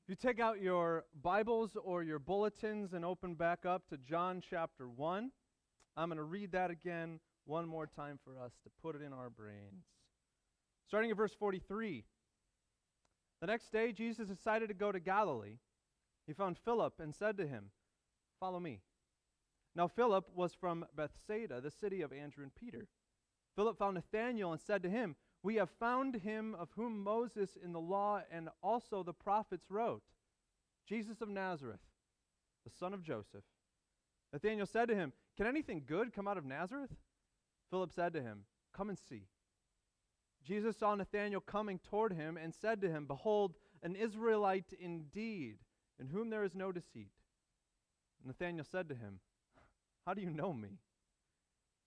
If you take out your Bibles or your bulletins and open back up to John chapter 1, I'm going to read that again one more time for us to put it in our brains. Starting at verse 43. The next day, Jesus decided to go to Galilee. He found Philip and said to him, "Follow me." Now Philip was from Bethsaida, the city of Andrew and Peter. Philip found Nathanael and said to him, "We have found him of whom Moses in the law and also the prophets wrote, Jesus of Nazareth, the son of Joseph." Nathanael said to him, "Can anything good come out of Nazareth?" Philip said to him, "Come and see." Jesus saw Nathanael coming toward him and said to him, "Behold, an Israelite indeed, in whom there is no deceit." Nathanael said to him, "How do you know me?"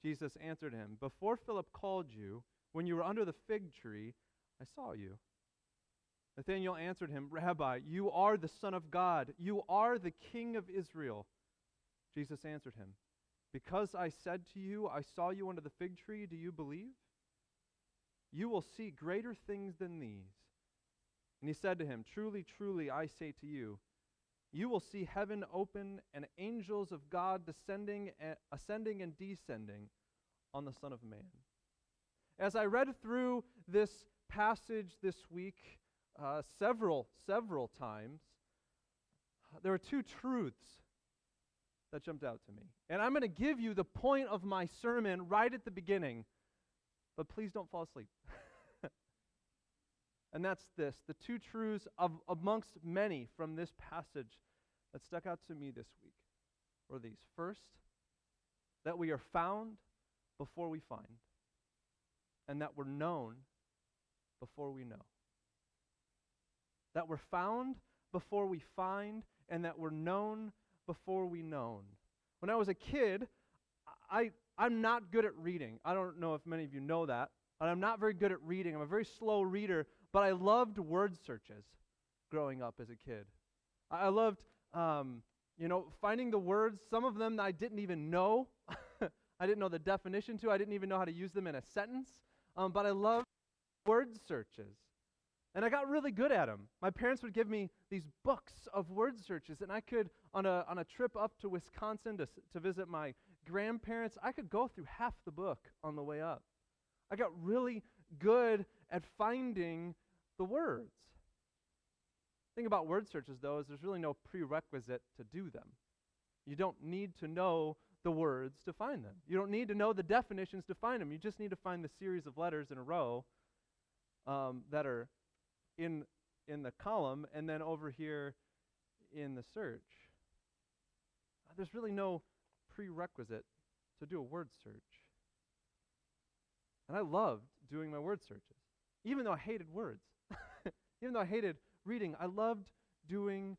Jesus answered him, "Before Philip called you, when you were under the fig tree, I saw you." Nathanael answered him, "Rabbi, you are the Son of God. You are the King of Israel." Jesus answered him, "Because I said to you, I saw you under the fig tree, do you believe? You will see greater things than these." And he said to him, "Truly, truly, I say to you, you will see heaven open and angels of God ascending and descending on the Son of Man." As I read through this passage this week several times, there are two truths that jumped out to me. And I'm going to give you the point of my sermon right at the beginning, but please don't fall asleep. And that's this: the two truths amongst many from this passage that stuck out to me this week were these. First, that we are found before we find, and that we're known before we know. That we're found before we find, and that we're known before we known. When I was a kid, I'm not good at reading. I don't know if many of you know that. And I'm not very good at reading. I'm a very slow reader, but I loved word searches growing up as a kid. I loved, finding the words, some of them I didn't even know. I didn't know the definition to. I didn't even know how to use them in a sentence. But I loved word searches. And I got really good at them. My parents would give me these books of word searches, and I could, on a trip up to Wisconsin to visit my grandparents, I could go through half the book on the way up. I got really good at finding the words. The thing about word searches, though, is there's really no prerequisite to do them. You don't need to know the words to find them. You don't need to know the definitions to find them. You just need to find the series of letters in a row that are in the column and then over here in the search. There's really no prerequisite to do a word search. And I loved doing my word searches. Even though I hated words, even though I hated reading, I loved doing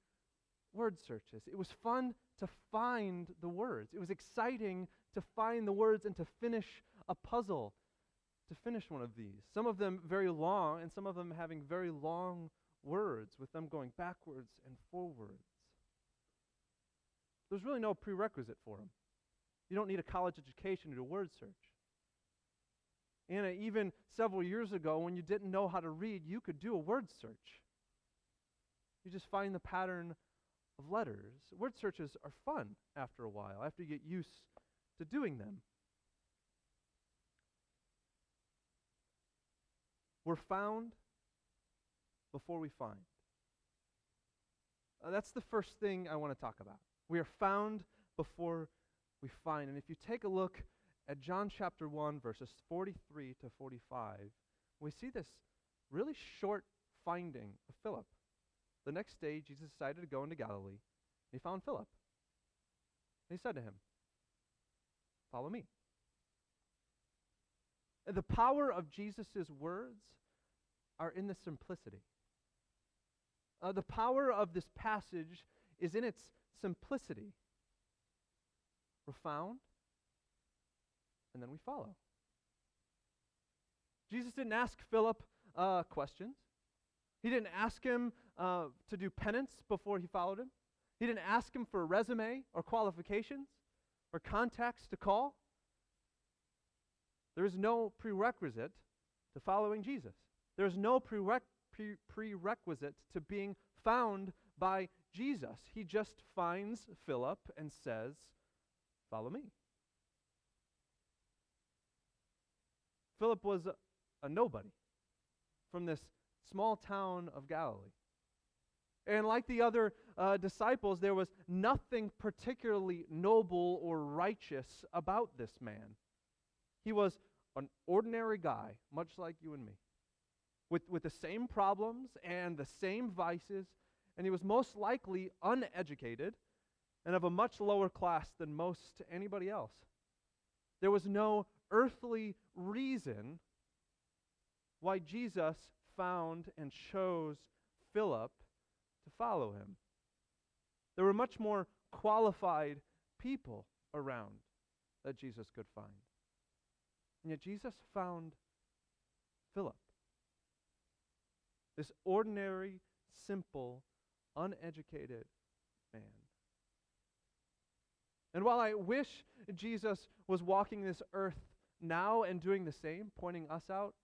word searches. It was fun to find the words. It was exciting to find the words and to finish a puzzle, to finish one of these. Some of them very long, and some of them having very long words, with them going backwards and forwards. There's really no prerequisite for them. You don't need a college education to do a word search. And even several years ago, when you didn't know how to read, you could do a word search. You just find the pattern of letters. Word searches are fun after a while, after you get used to doing them. We're found before we find. That's the first thing I want to talk about. We are found before we find. And if you take a look at John chapter 1, verses 43 to 45, we see this really short finding of Philip. The next day, Jesus decided to go into Galilee. He found Philip. And he said to him, "Follow me." The power of Jesus' words are in the simplicity. The power of this passage is in its simplicity. We're found, and then we follow. Jesus didn't ask Philip questions. He didn't ask him to do penance before he followed him. He didn't ask him for a resume or qualifications or contacts to call. There is no prerequisite to following Jesus. There's no prerequisite to being found by Jesus. He just finds Philip and says, "Follow me." Philip was a nobody from this small town of Galilee. And like the other disciples, there was nothing particularly noble or righteous about this man. He was an ordinary guy, much like you and me, with the same problems and the same vices, and he was most likely uneducated and of a much lower class than most anybody else. There was no earthly reason why Jesus found and chose Philip to follow him. There were much more qualified people around that Jesus could find. And yet Jesus found Philip, this ordinary, simple, uneducated man. And while I wish Jesus was walking this earth now and doing the same, pointing us out,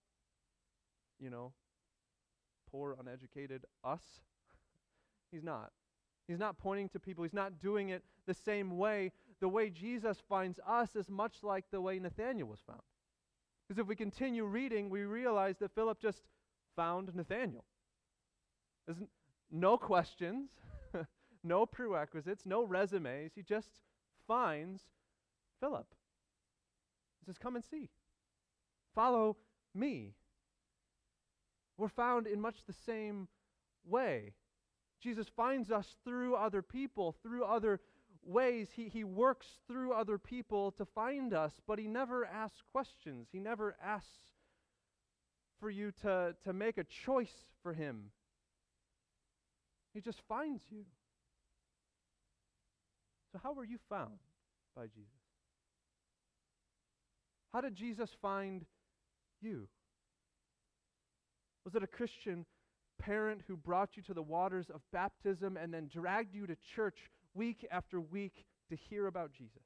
poor, uneducated us, he's not. He's not pointing to people. He's not doing it the same way. The way Jesus finds us is much like the way Nathanael was found. Because if we continue reading, we realize that Philip just found Nathanael. There's no questions, no prerequisites, no resumes. He just finds Philip. He says, "Come and see. Follow me." We're found in much the same way. Jesus finds us through other people, through other ways. He works through other people to find us, but he never asks questions. He never asks for you to make a choice for him. He just finds you. So how were you found by Jesus? How did Jesus find you? Was it a Christian parent who brought you to the waters of baptism and then dragged you to church week after week to hear about Jesus?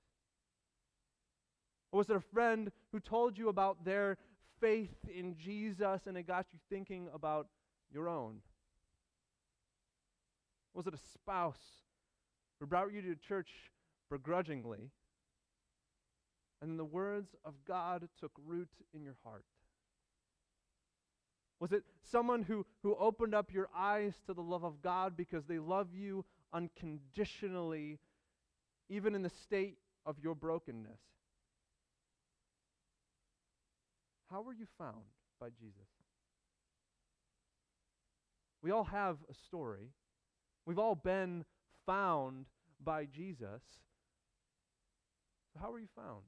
Or was it a friend who told you about their faith in Jesus and it got you thinking about your own? Was it a spouse who brought you to church begrudgingly and then the words of God took root in your heart? Was it someone who opened up your eyes to the love of God because they love you unconditionally, even in the state of your brokenness? How were you found by Jesus? We all have a story. We've all been found by Jesus. So how were you found?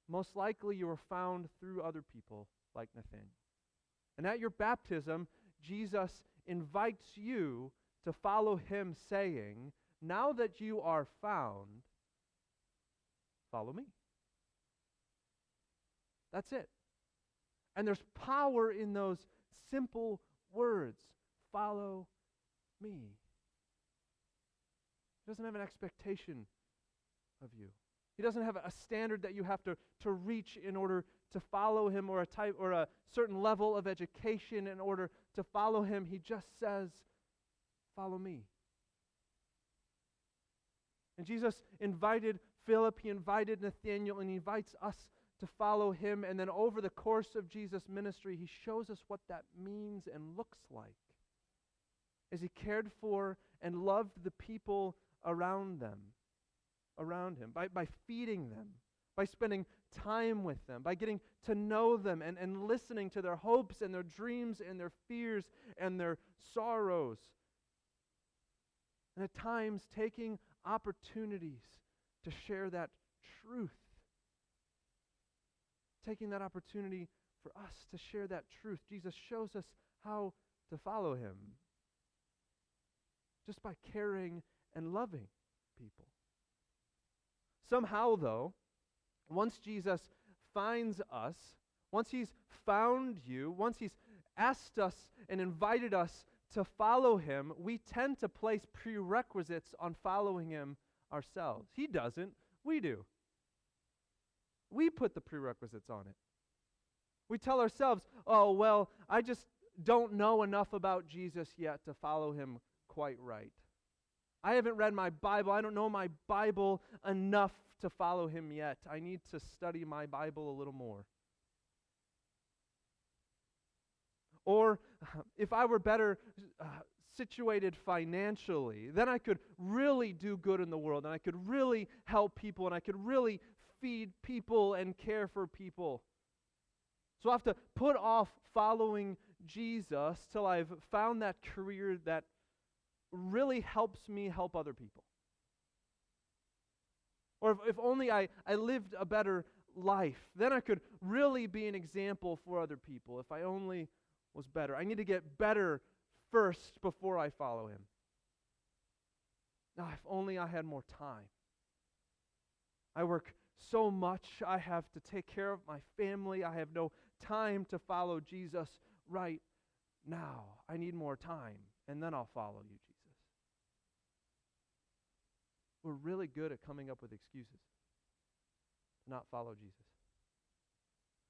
Most likely you were found through other people like Nathanael. And at your baptism, Jesus invites you to follow him, saying, "Now that you are found, follow me." That's it. And there's power in those simple words, "Follow me." He doesn't have an expectation of you. He doesn't have a standard that you have to reach in order to follow him, or a certain level of education in order to follow him. He just says, "Follow me." And Jesus invited Philip, he invited Nathanael, and he invites us to follow him. And then over the course of Jesus' ministry, he shows us what that means and looks like as he cared for and loved the people around him, by feeding them, by spending time with them, by getting to know them and listening to their hopes and their dreams and their fears and their sorrows. And at times taking opportunities to share that truth. Taking that opportunity for us to share that truth. Jesus shows us how to follow him. Just by caring and loving people. Somehow, though, once Jesus finds us, once he's found you, once he's asked us and invited us to follow him, we tend to place prerequisites on following him ourselves. He doesn't, we do. We put the prerequisites on it. We tell ourselves, "Oh, well, I just don't know enough about Jesus yet to follow him quite right. I haven't read my Bible. I don't know my Bible enough to follow him yet. I need to study my Bible a little more. Or if I were better situated financially, then I could really do good in the world, and I could really help people, and I could really feed people and care for people. So I have to put off following Jesus till I've found that career that really helps me help other people. Or if only I lived a better life, then I could really be an example for other people if I only was better. I need to get better first before I follow him. Now, if only I had more time. I work so much. I have to take care of my family. I have no time to follow Jesus right now. I need more time, and then I'll follow you, Jesus. We're really good at coming up with excuses to not follow Jesus.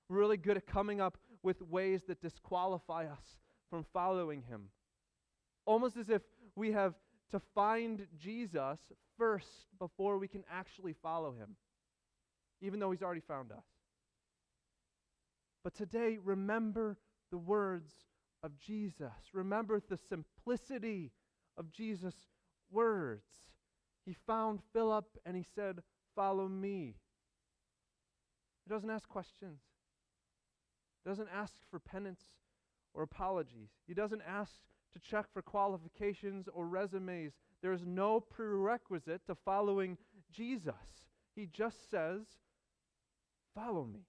We're really good at coming up with ways that disqualify us from following him. Almost as if we have to find Jesus first before we can actually follow him, even though he's already found us. But today, remember the words of Jesus. Remember the simplicity of Jesus' words. He found Philip and he said, "Follow me." He doesn't ask questions. He doesn't ask for penance or apologies. He doesn't ask to check for qualifications or resumes. There is no prerequisite to following Jesus. He just says, "Follow me."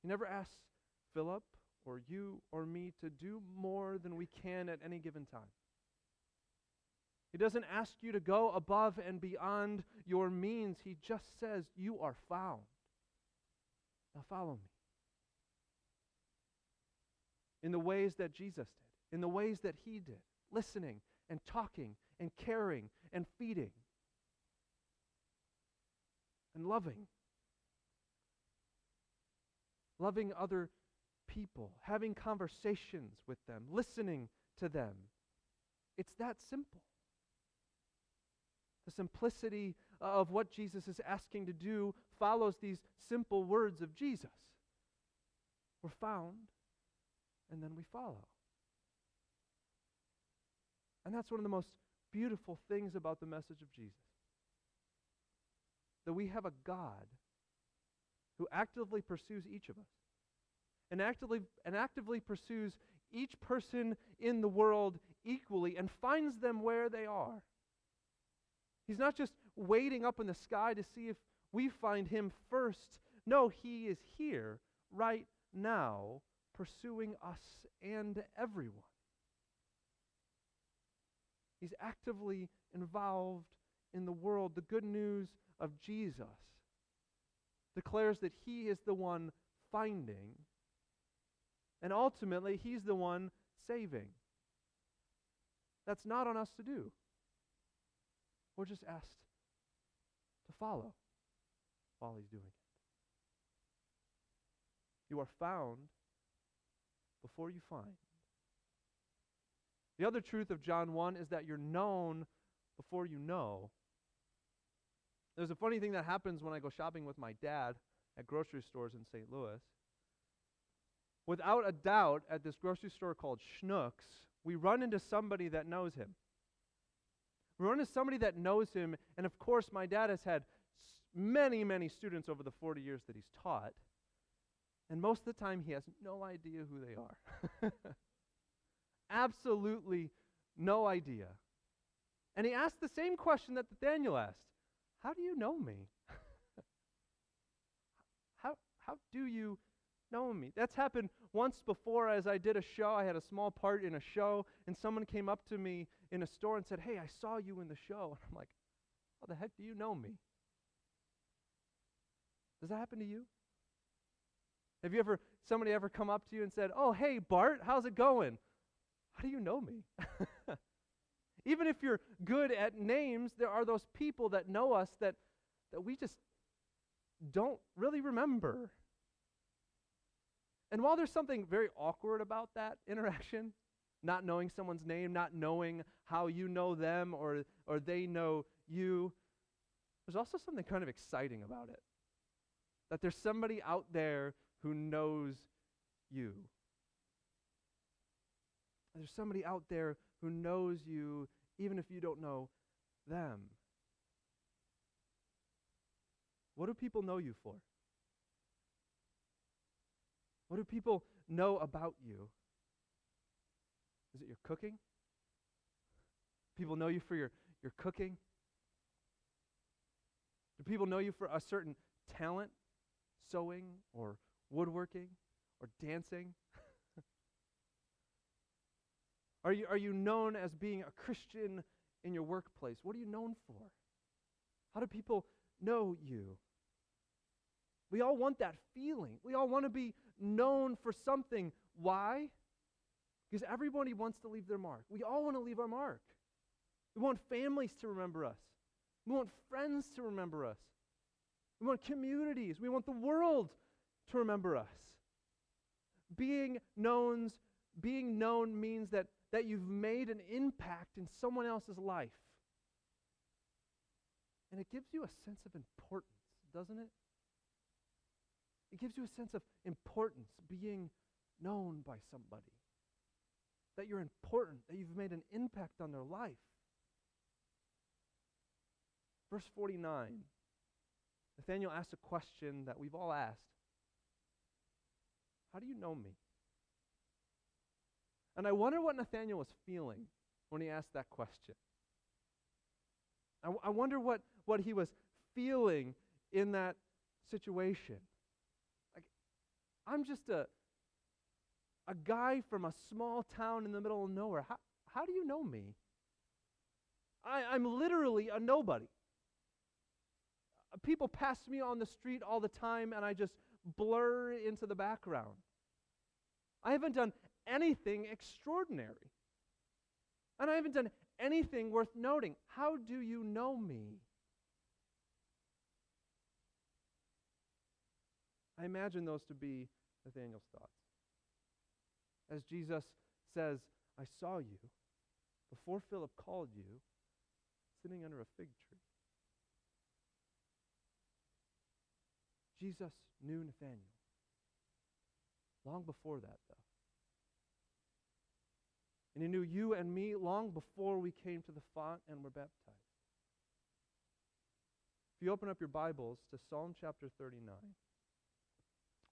He never asks Philip or you or me to do more than we can at any given time. He doesn't ask you to go above and beyond your means. He just says, "You are found. Now follow me." In the ways that Jesus did, in the ways that he did, listening and talking and caring and feeding and loving other people, having conversations with them, listening to them. It's that simple. The simplicity of what Jesus is asking to do follows these simple words of Jesus. We're found, and then we follow. And that's one of the most beautiful things about the message of Jesus. That we have a God who actively pursues each of us, and actively pursues each person in the world equally and finds them where they are. He's not just waiting up in the sky to see if we find him first. No, he is here right now pursuing us and everyone. He's actively involved in the world. The good news of Jesus declares that he is the one finding, and ultimately he's the one saving. That's not on us to do. We're just asked to follow while he's doing it. You are found before you find. The other truth of John 1 is that you're known before you know. There's a funny thing that happens when I go shopping with my dad at grocery stores in St. Louis. Without a doubt, at this grocery store called Schnucks, we run into somebody that knows him. We run into somebody that knows him, and of course my dad has had many, many students over the 40 years that he's taught, and most of the time he has no idea who they are. Absolutely no idea. And he asked the same question that Nathaniel asked. How do you know me? How do you know me? That's happened once before as I did a show. I had a small part in a show, and someone came up to me in a store and said, "Hey, I saw you in the show." And I'm like, "How the heck do you know me?" Does that happen to you? Have somebody ever come up to you and said, "Oh, hey, Bart, how's it going?" How do you know me? Even if you're good at names, there are those people that know us that we just don't really remember. And while there's something very awkward about that interaction, not knowing someone's name, not knowing how you know them or they know you, there's also something kind of exciting about it. That there's somebody out there who knows you. There's somebody out there who knows you even if you don't know them. What do people know you for? What do people know about you? Is it your cooking? People know you for your cooking? Do people know you for a certain talent? Sewing or woodworking or dancing? Are you known as being a Christian in your workplace? What are you known for? How do people know you? We all want that feeling. We all want to be known for something. Why? Because everybody wants to leave their mark. We all want to leave our mark. We want families to remember us. We want friends to remember us. We want communities. We want the world to remember us. Being known means that you've made an impact in someone else's life. And it gives you a sense of importance, doesn't it? It gives you a sense of importance, being known by somebody. That you're important, that you've made an impact on their life. Verse 49, Nathanael asks a question that we've all asked. How do you know me? And I wonder what Nathanael was feeling when he asked that question. I wonder what he was feeling in that situation. Like, I'm just a guy from a small town in the middle of nowhere. How do you know me? I'm literally a nobody. People pass me on the street all the time, and I just blur into the background. I haven't done anything extraordinary. And I haven't done anything worth noting. How do you know me? I imagine those to be Nathanael's thoughts. As Jesus says, I saw you before Philip called you sitting under a fig tree. Jesus knew Nathanael. Long before that, though. And he knew you and me long before we came to the font and were baptized. If you open up your Bibles to Psalm chapter 39,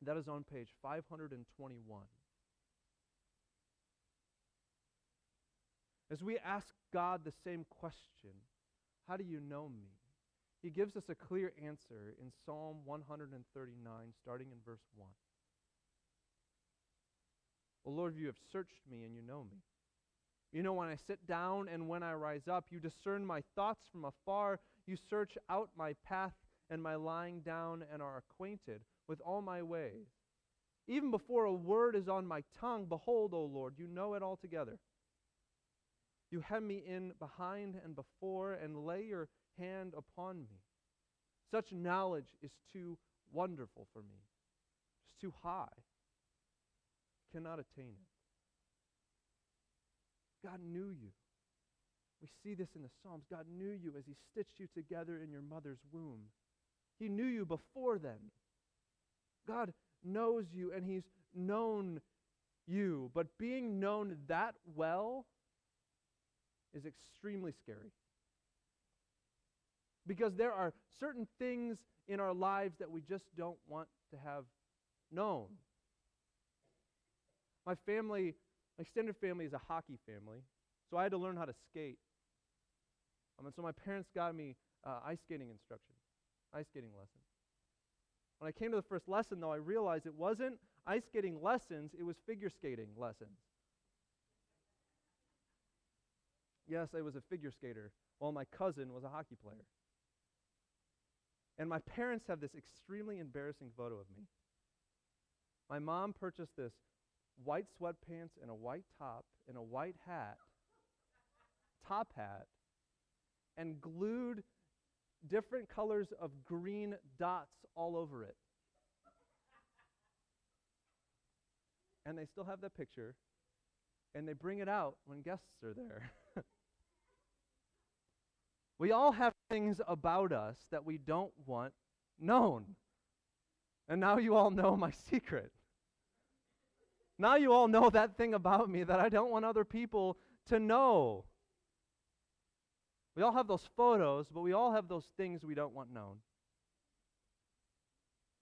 that is on page 521. As we ask God the same question, how do you know me? He gives us a clear answer in Psalm 139, starting in verse 1. O Lord, you have searched me and you know me. You know when I sit down and when I rise up. You discern my thoughts from afar. You search out my path and my lying down and are acquainted with all my ways. Even before a word is on my tongue, behold, O Lord, you know it altogether. You hem me in behind and before and lay your hand upon me. Such knowledge is too wonderful for me. It's too high. I cannot attain it. God knew you. We see this in the Psalms. God knew you as he stitched you together in your mother's womb. He knew you before then. God knows you and he's known you. But being known that well is extremely scary. Because there are certain things in our lives that we just don't want to have known. My extended family is a hockey family, so I had to learn how to skate. And so my parents got me ice skating lessons. When I came to the first lesson, though, I realized it wasn't ice skating lessons, it was figure skating lessons. Yes, I was a figure skater, while my cousin was a hockey player. And my parents have this extremely embarrassing photo of me. My mom purchased this white sweatpants and a white top and a white hat, top hat, and glued different colors of green dots all over it. and they still have that picture, and they bring it out when guests are there. We all have things about us that we don't want known. And now you all know my secret. Now you all know that thing about me that I don't want other people to know. We all have those photos, but we all have those things we don't want known.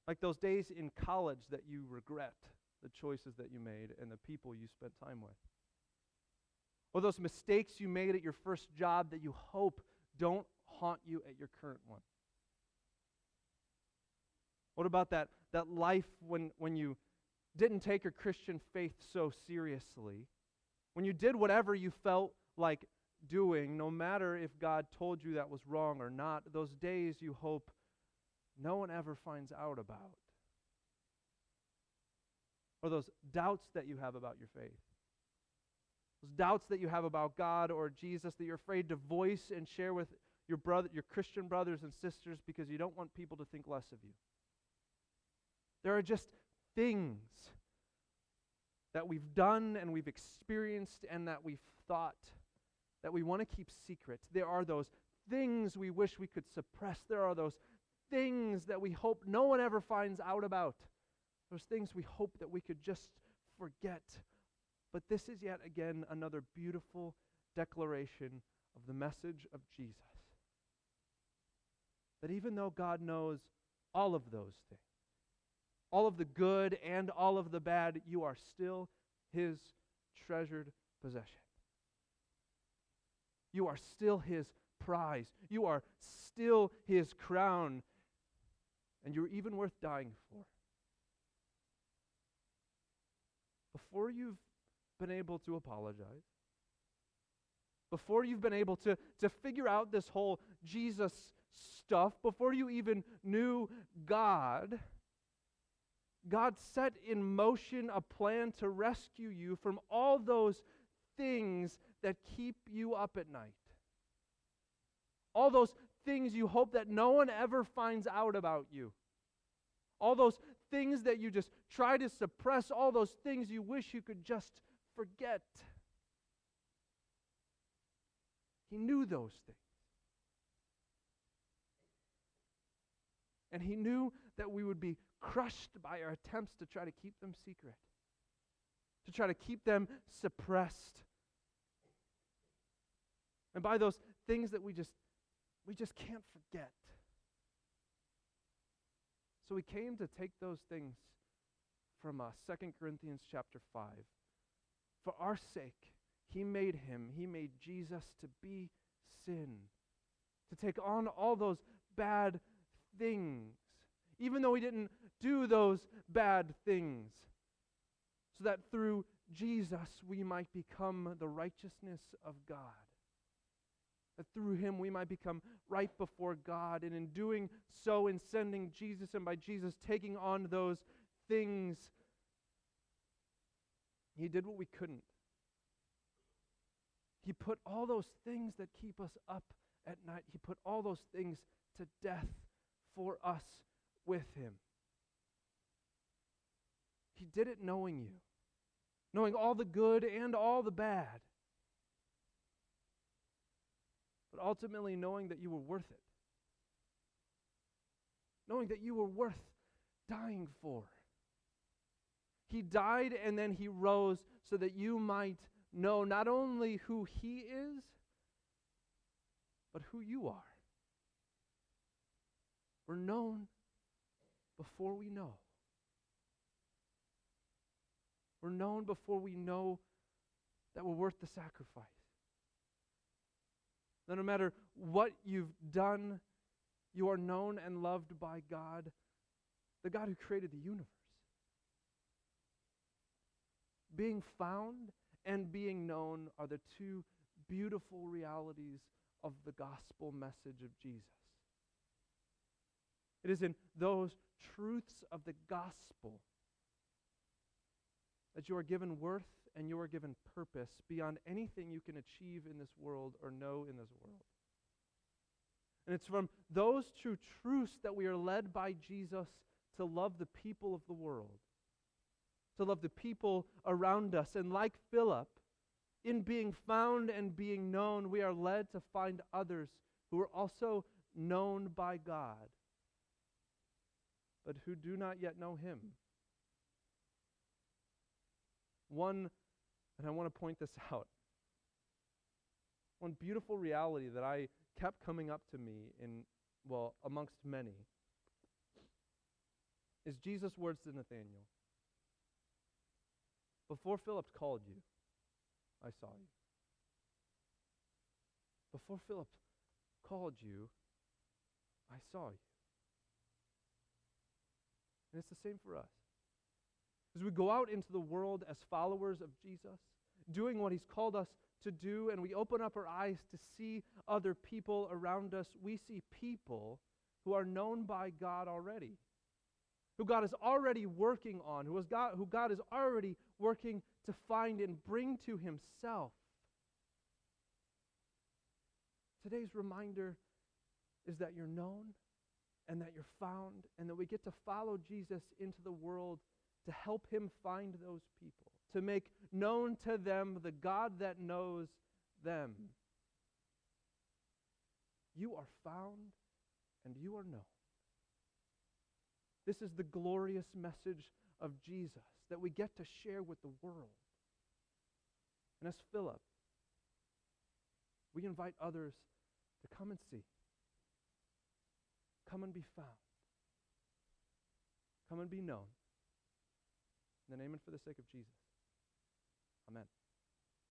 Like those days in college that you regret the choices that you made and the people you spent time with. Or those mistakes you made at your first job that you hope don't haunt you at your current one. What about that life when you didn't take your Christian faith so seriously? When you did whatever you felt like doing, no matter if God told you that was wrong or not, those days you hope no one ever finds out about. Or those doubts that you have about your faith. Those doubts that you have about God or Jesus that you're afraid to voice and share with your Christian brothers and sisters because you don't want people to think less of you. There are just things that we've done and we've experienced and that we've thought that we want to keep secret. There are those things we wish we could suppress. There are those things that we hope no one ever finds out about. Those things we hope that we could just forget. But this is yet again another beautiful declaration of the message of Jesus. That even though God knows all of those things, all of the good and all of the bad, you are still His treasured possession. You are still His prize. You are still His crown. And you're even worth dying for. Before you've been able to apologize, before you've been able to figure out this whole Jesus stuff, before you even knew God, God set in motion a plan to rescue you from all those things that keep you up at night. All those things you hope that no one ever finds out about you. All those things that you just try to suppress, all those things you wish you could just forget. He knew those things. And He knew that we would be crushed by our attempts to try to keep them secret, to try to keep them suppressed. And by those things that we just can't forget. So He came to take those things from us. 2 Corinthians chapter 5. For our sake, He made Jesus to be sin, to take on all those bad things, even though He didn't do those bad things, so that through Jesus we might become the righteousness of God. That through Him we might become right before God. And in doing so, in sending Jesus and by Jesus taking on those things, He did what we couldn't. He put all those things that keep us up at night, He put all those things to death for us with Him. He did it knowing you, knowing all the good and all the bad. But ultimately knowing that you were worth it. Knowing that you were worth dying for. He died and then He rose so that you might know not only who He is, but who you are. We're known before we know. We're known before we know that we're worth the sacrifice. That no matter what you've done, you are known and loved by God, the God who created the universe. Being found and being known are the two beautiful realities of the gospel message of Jesus. It is in those truths of the gospel that you are given worth and you are given purpose beyond anything you can achieve in this world or know in this world. And it's from those true truths that we are led by Jesus to love the people of the world, to love the people around us. And like Philip, in being found and being known, we are led to find others who are also known by God, but who do not yet know Him. And I want to point this out, one beautiful reality that I kept coming up to me amongst many, is Jesus' words to Nathanael. Before Philip called you, I saw you. Before Philip called you, I saw you. And it's the same for us. As we go out into the world as followers of Jesus, doing what He's called us to do, and we open up our eyes to see other people around us, we see people who are known by God already, who God is already working on, who God is already working to find and bring to Himself. Today's reminder is that you're known and that you're found, and that we get to follow Jesus into the world to help Him find those people, to make known to them the God that knows them. You are found and you are known. This is the glorious message of Jesus that we get to share with the world. And as Philip, we invite others to come and see. Come and be found. Come and be known. In the name and for the sake of Jesus. Amen.